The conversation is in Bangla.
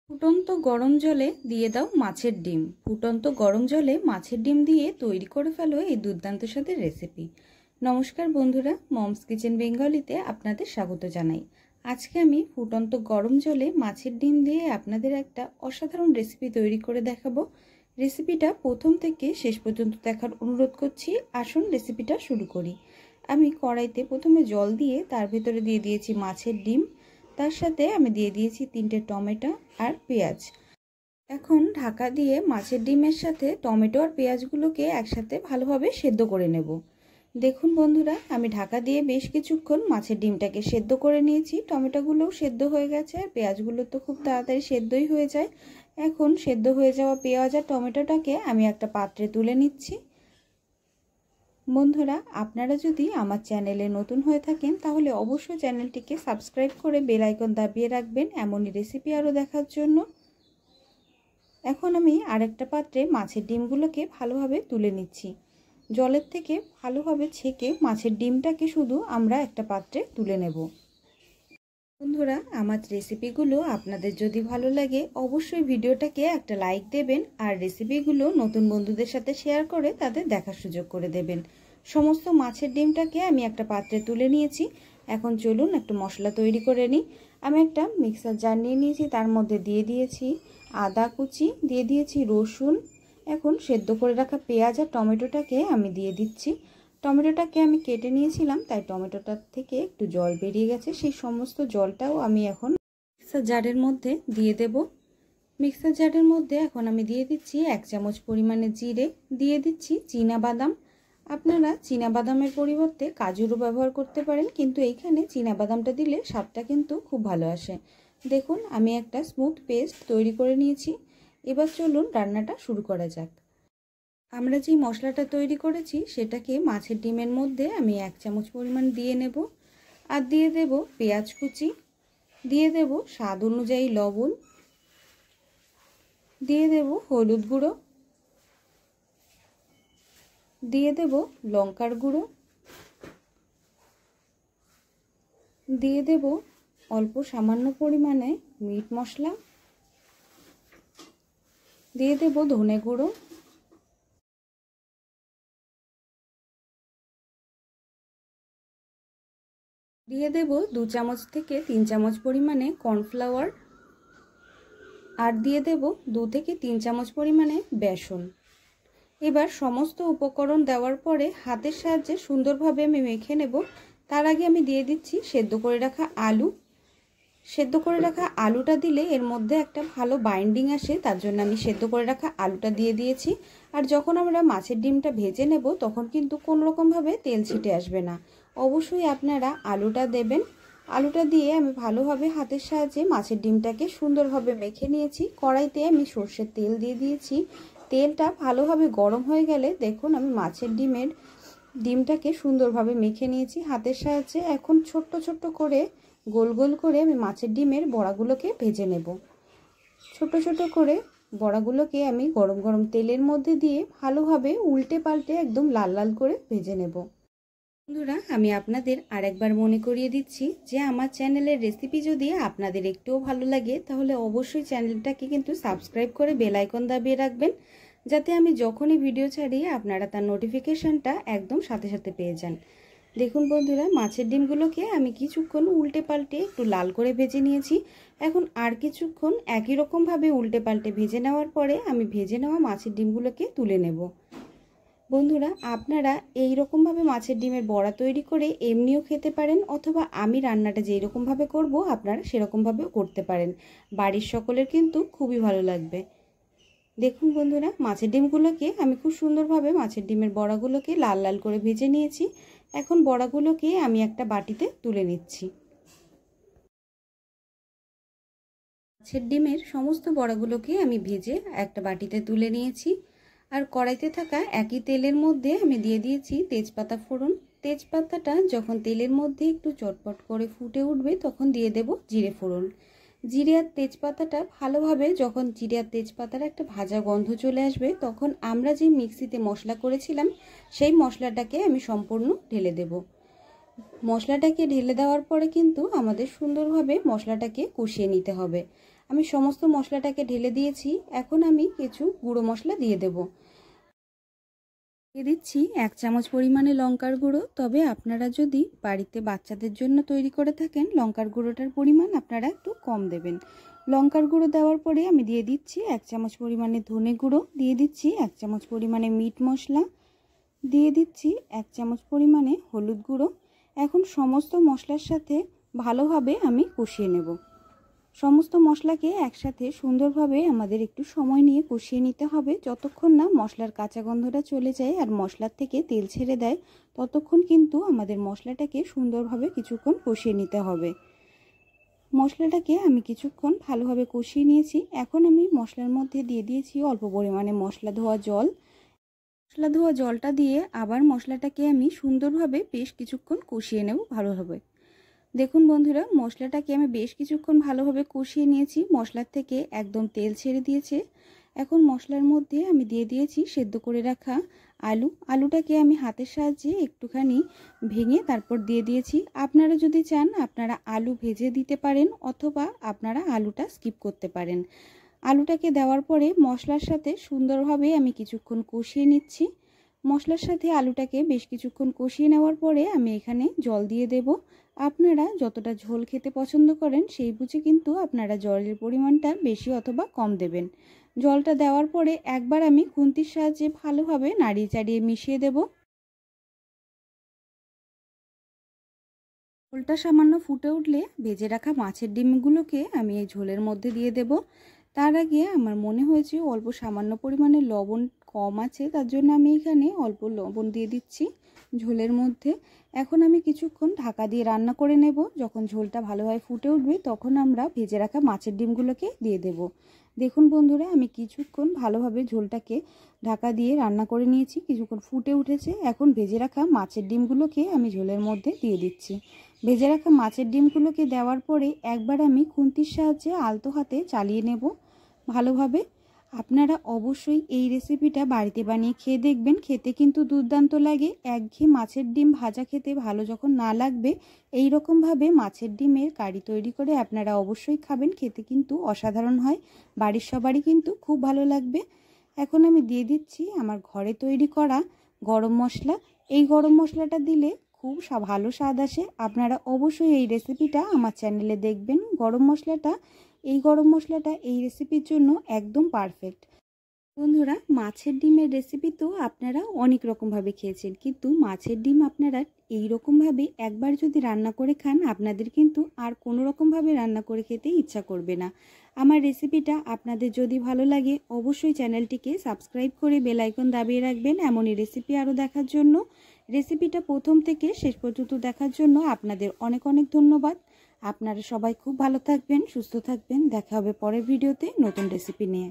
ফুটন্ত গরম জলে দিয়ে দাও মাছের ডিম। ফুটন্ত গরম জলে মাছের ডিম দিয়ে তৈরি করে ফেলো এই দুর্দান্ত স্বাদের রেসিপি। নমস্কার বন্ধুরা, মমস কিচেন বেঙ্গলিতে আপনাদের স্বাগত জানাই। আজকে আমি ফুটন্ত গরম জলে মাছের ডিম দিয়ে আপনাদের একটা অসাধারণ রেসিপি তৈরি করে দেখাবো। রেসিপিটা প্রথম থেকে শেষ পর্যন্ত দেখার অনুরোধ করছি। আসুন রেসিপিটা শুরু করি। আমি কড়াইতে প্রথমে জল দিয়ে তার ভেতরে দিয়ে দিয়েছি মাছের ডিম, তার সাথে আমি দিয়ে দিয়েছি 3টে টমেটো আর পেঁয়াজ। এখন ঢাকা দিয়ে মাছের ডিমের সাথে টমেটো আর পেঁয়াজগুলোকে একসাথে ভালোভাবে সেদ্ধ করে নেব। দেখুন বন্ধুরা, আমি ঢাকা দিয়ে বেশ কিছুক্ষণ মাছের ডিমটাকে সেদ্ধ করে নিয়েছি। টমেটোগুলোও সেদ্ধ হয়ে গেছে আর পেঁয়াজগুলো তো খুব তাড়াতাড়ি সেদ্ধই হয়ে যায়। এখন সেদ্ধ হয়ে যাওয়া পেঁয়াজ আর টমেটোটাকে আমি একটা পাত্রে তুলে নিচ্ছি। বন্ধুরা, আপনারা যদি আমার চ্যানেলে নতুন হয়ে থাকেন তাহলে অবশ্যই চ্যানেলটিকে সাবস্ক্রাইব করে বেল আইকন দাবিয়ে রাখবেন এমনই রেসিপি আরও দেখার জন্য। এখন আমি আরেকটা পাত্রে মাছের ডিমগুলোকে ভালোভাবে তুলে নিচ্ছি। জলের থেকে ভালোভাবে ছেঁকে মাছের ডিমটাকে শুধু আমরা একটা পাত্রে তুলে নেব। বন্ধুরা, আমার রেসিপিগুলো আপনাদের যদি ভালো লাগে অবশ্যই ভিডিওটাকে একটা লাইক দেবেন আর রেসিপিগুলো নতুন বন্ধুদের সাথে শেয়ার করে তাদের দেখার সুযোগ করে দেবেন। সমস্ত মাছের ডিমটাকে আমি একটা পাত্রে তুলে নিয়েছি। এখন চলুন একটু মশলা তৈরি করে নিই। আমি একটা মিক্সার জার নিয়ে নিয়েছি, তার মধ্যে দিয়ে দিয়েছি আদা কুচি, দিয়ে দিয়েছি রসুন। এখন সেদ্ধ করে রাখা পেঁয়াজ আর টমেটোটাকে আমি দিয়ে দিচ্ছি। টমেটোটাকে আমি কেটে নিয়েছিলাম, তাই টমেটোটার থেকে একটু জল বেরিয়ে গেছে, সেই সমস্ত জলটাও আমি এখন মিক্সার জারের মধ্যে দিয়ে দেব। মিক্সার জারের মধ্যে এখন আমি দিয়ে দিচ্ছি 1 চামচ পরিমাণে জিরে, দিয়ে দিচ্ছি চীনাবাদাম। আপনারা চীনাবাদামের পরিবর্তে কাজুরও ব্যবহার করতে পারেন, কিন্তু এইখানে চীনাবাদামটা দিলে স্বাদটা কিন্তু খুব ভালো আসে। দেখুন, আমি একটা স্মুথ পেস্ট তৈরি করে নিয়েছি। এবার চলুন রান্নাটা শুরু করা যাক। আমরা যে মশলাটা তৈরি করেছি সেটাকে মাছের ডিমের মধ্যে আমি 1 চামচ পরিমাণ দিয়ে নেব। আর দিয়ে দেব পেঁয়াজ কুচি, দিয়ে দেব স্বাদ অনুযায়ী লবণ, দিয়ে দেব হলুদ গুঁড়ো, দিয়ে দেব লঙ্কার গুঁড়ো, দিয়ে দেব অল্প সামান্য পরিমাণে মিট মশলা, দিয়ে দেব ধনে গুঁড়ো, দিয়ে দেব 2 চামচ থেকে 3 চামচ পরিমাণে কর্নফ্লাওয়ার, আর দিয়ে দেব 2 থেকে 3 চামচ পরিমাণে বেসন। এবার সমস্ত উপকরণ দেওয়ার পরে হাতের সাহায্যে সুন্দরভাবে আমি মেখে নেব। তার আগে আমি দিয়ে দিচ্ছি সেদ্ধ করে রাখা আলু। সেদ্ধ করে রাখা আলুটা দিলে এর মধ্যে একটা ভালো বাইন্ডিং আসে, তার জন্য আমি সেদ্ধ করে রাখা আলুটা দিয়ে দিয়েছি। আর যখন আমরা মাছের ডিমটা ভেজে নেব তখন কিন্তু কোনো রকমভাবে তেল ছিটে আসবে না। অবশ্যই আপনারা আলুটা দেবেন। আলুটা দিয়ে আমি ভালোভাবে হাতের সাহায্যে মাছের ডিমটাকে সুন্দরভাবে মেখে নিয়েছি। কড়াইতে আমি সর্ষের তেল দিয়ে দিয়েছি। তেলটা ভালোভাবে গরম হয়ে গেলে দেখুন আমি মাছের ডিমটাকে সুন্দরভাবে মেখে নিয়েছি হাতের সাহায্যে। এখন ছোট্ট ছোট্ট করে গোল গোল করে আমি মাছের ডিমের বড়াগুলোকে ভেজে নেব। ছোট ছোট করে বড়াগুলোকে আমি গরম গরম তেলের মধ্যে দিয়ে ভালোভাবে উল্টে পাল্টে একদম লাল লাল করে ভেজে নেব। বন্ধুরা, আমি আপনাদের আরেকবার মনে করিয়ে দিচ্ছি যে আমার চ্যানেলের রেসিপি যদি আপনাদের একটুও ভালো লাগে তাহলে অবশ্যই চ্যানেলটাকে কিন্তু সাবস্ক্রাইব করে বেল আইকন দাবিয়ে রাখবেন, যাতে আমি যখনই ভিডিও ছাড়ি আপনারা তার নোটিফিকেশনটা একদম সাথে সাথে পেয়ে যান। দেখুন বন্ধুরা, মাছের ডিমগুলোকে আমি কিছুক্ষণ উল্টে পাল্টে একটু লাল করে ভেজে নিয়েছি। এখন আর কিছুক্ষণ একই রকমভাবে উল্টে পাল্টে ভেজে নেওয়ার পরে আমি ভেজে নেওয়া মাছের ডিমগুলোকে তুলে নেব। বন্ধুরা, আপনারা এই রকমভাবে মাছের ডিমের বড়া তৈরি করে এমনিও খেতে পারেন, অথবা আমি রান্নাটা যেই রকমভাবে করব আপনারা সেরকমভাবেও করতে পারেন। বাড়ির সকলের কিন্তু খুবই ভালো লাগবে। দেখুন বন্ধুরা, মাছের ডিমগুলোকে আমি খুব সুন্দরভাবে মাছের ডিমের বড়াগুলোকে লাল লাল করে ভেজে নিয়েছি। এখন বড়াগুলোকে আমি একটা বাটিতে তুলে নিচ্ছি। মাছের ডিমের সমস্ত বড়াগুলোকে আমি ভেজে একটা বাটিতে তুলে নিয়েছি। আর কড়াইতে থাকা একই তেলের মধ্যে আমি দিয়ে দিয়েছি তেজপাতা ফোড়ন। তেজপাতাটা যখন তেলের মধ্যে একটু চটপট করে ফুটে উঠবে তখন দিয়ে দেব জিরে ফোড়ন। জিরে আর তেজপাতাটা ভালোভাবে যখন জিরে আর তেজপাতার একটা ভাজা গন্ধ চলে আসবে তখন আমরা যে মিক্সিতে মশলা করেছিলাম সেই মশলাটাকে আমি সম্পূর্ণ ঢেলে দেব। মশলাটাকে ঢেলে দেওয়ার পরে কিন্তু আমাদের সুন্দরভাবে মশলাটাকে কষিয়ে নিতে হবে। আমি সমস্ত মশলাটাকে ঢেলে দিয়েছি। এখন আমি কিছু গুঁড়ো মশলা দিয়ে দেব। দিয়ে দিচ্ছি 1 চামচ পরিমাণে লঙ্কার গুঁড়ো। তবে আপনারা যদি বাড়িতে বাচ্চাদের জন্য তৈরি করে থাকেন, লঙ্কার গুঁড়োটার পরিমাণ আপনারা একটু কম দেবেন। লঙ্কার গুঁড়ো দেওয়ার পরে আমি দিয়ে দিচ্ছি 1 চামচ পরিমাণে ধনে গুঁড়ো, দিয়ে দিচ্ছি 1 চামচ পরিমাণে মিট মশলা, দিয়ে দিচ্ছি 1 চামচ পরিমাণে হলুদ গুঁড়ো। এখন সমস্ত মশলার সাথে ভালোভাবে আমি কষিয়ে নেব। সমস্ত মশলাকে একসাথে সুন্দরভাবে আমাদের একটু সময় নিয়ে কষিয়ে নিতে হবে। যতক্ষণ না মশলার কাঁচা গন্ধটা চলে যায় আর মশলার থেকে তেল ছেড়ে দেয়, ততক্ষণ কিন্তু আমাদের মশলাটাকে সুন্দরভাবে কিছুক্ষণ কষিয়ে নিতে হবে। মশলাটাকে আমি কিছুক্ষণ ভালোভাবে কষিয়ে নিয়েছি। এখন আমি মশলার মধ্যে দিয়ে দিয়েছি অল্প পরিমাণে মশলা ধোয়া জল। মশলা ধোয়া জলটা দিয়ে আবার মশলাটাকে আমি সুন্দরভাবে বেশ কিছুক্ষণ কষিয়ে নেব ভালোভাবে। দেখুন বন্ধুরা, মশলাটাকে আমি বেশ কিছুক্ষণ ভালোভাবে কষিয়ে নিয়েছি। মশলার থেকে একদম তেল ছেড়ে দিয়েছে। এখন মশলার মধ্যে আমি দিয়ে দিয়েছি সেদ্ধ করে রাখা আলুটাকে আমি হাতের সাহায্যে একটুখানি ভেঙে তারপর দিয়ে দিয়েছি। আপনারা যদি চান আপনারা আলু ভেজে দিতে পারেন, অথবা আপনারা আলুটা স্কিপ করতে পারেন। আলুটাকে দেওয়ার পরে মশলার সাথে সুন্দরভাবে আমি কিছুক্ষণ কষিয়ে নিচ্ছি। মশলার সাথে আলুটাকে বেশ কিছুক্ষণ কষিয়ে নেওয়ার পরে আমি এখানে জল দিয়ে দেব। আপনারা যতটা ঝোল খেতে পছন্দ করেন সেই বুঝে কিন্তু আপনারা জলের পরিমাণটা বেশি অথবা কম দেবেন। জলটা দেওয়ার পরে একবার আমি খুন্তির সাহায্যে ভালোভাবে নাড়িয়ে চাড়িয়ে মিশিয়ে দেব। ঝোলটা সামান্য ফুটে উঠলে ভেজে রাখা মাছের ডিমগুলোকে আমি এই ঝোলের মধ্যে দিয়ে দেব। তার আগে আমার মনে হয়েছে অল্প সামান্য পরিমাণে লবণ কম আছে, তার জন্য আমি এখানে অল্প লবণ দিয়ে দিচ্ছি ঝোলের মধ্যে। এখন আমি কিছুক্ষণ ঢাকা দিয়ে রান্না করে নেব। যখন ঝোলটা ভালোভাবে ফুটে উঠবে তখন আমরা ভেজে রাখা মাছের ডিমগুলোকে দিয়ে দেব। দেখুন বন্ধুরা, আমি কিছুক্ষণ ভালোভাবে ঝোলটাকে ঢাকা দিয়ে রান্না করে নিয়েছি, কিছুক্ষণ ফুটে উঠেছে। এখন ভেজে রাখা মাছের ডিমগুলোকে আমি ঝোলের মধ্যে দিয়ে দিচ্ছি। ভেজে রাখা মাছের ডিমগুলোকে দেওয়ার পরে একবার আমি খুন্তির সাহায্যে আলতো হাতে চালিয়ে নেব ভালোভাবে। আপনারা অবশ্যই এই রেসিপিটা বাড়িতে বানিয়ে খেয়ে দেখবেন, খেতে কিন্তু দুর্দান্ত লাগে। একঘেয়ে মাছের ডিম ভাজা খেতে ভালো যখন না লাগবে, এই রকমভাবে মাছের ডিমের কারি তৈরি করে আপনারা অবশ্যই খাবেন, খেতে কিন্তু অসাধারণ হয়। বাড়ির সবারই কিন্তু খুব ভালো লাগবে। এখন আমি দিয়ে দিচ্ছি আমার ঘরে তৈরি করা গরম মশলা। এই গরম মশলাটা দিলে খুব ভালো স্বাদ আসে। আপনারা অবশ্যই এই রেসিপিটা আমার চ্যানেলে দেখবেন। গরম মশলাটা এই রেসিপির জন্য একদম পারফেক্ট। বন্ধুরা, মাছের ডিমের রেসিপি তো আপনারা অনেক রকমভাবে খেয়েছেন, কিন্তু মাছের ডিম আপনারা এই রকমভাবে একবার যদি রান্না করে খান, আপনাদের কিন্তু আর কোনো রকমভাবে রান্না করে খেতে ইচ্ছা করবে না। আমার রেসিপিটা আপনাদের যদি ভালো লাগে অবশ্যই চ্যানেলটিকে সাবস্ক্রাইব করে বেল আইকন দাবিয়ে রাখবেন এমনই রেসিপি আরও দেখার জন্য। রেসিপিটা প্রথম থেকে শেষ পর্যন্ত দেখার জন্য আপনাদের অনেক অনেক ধন্যবাদ। আপনারা সবাই খুব ভালো থাকবেন, সুস্থ থাকবেন। দেখা হবে পরের ভিডিওতে নতুন রেসিপি নিয়ে।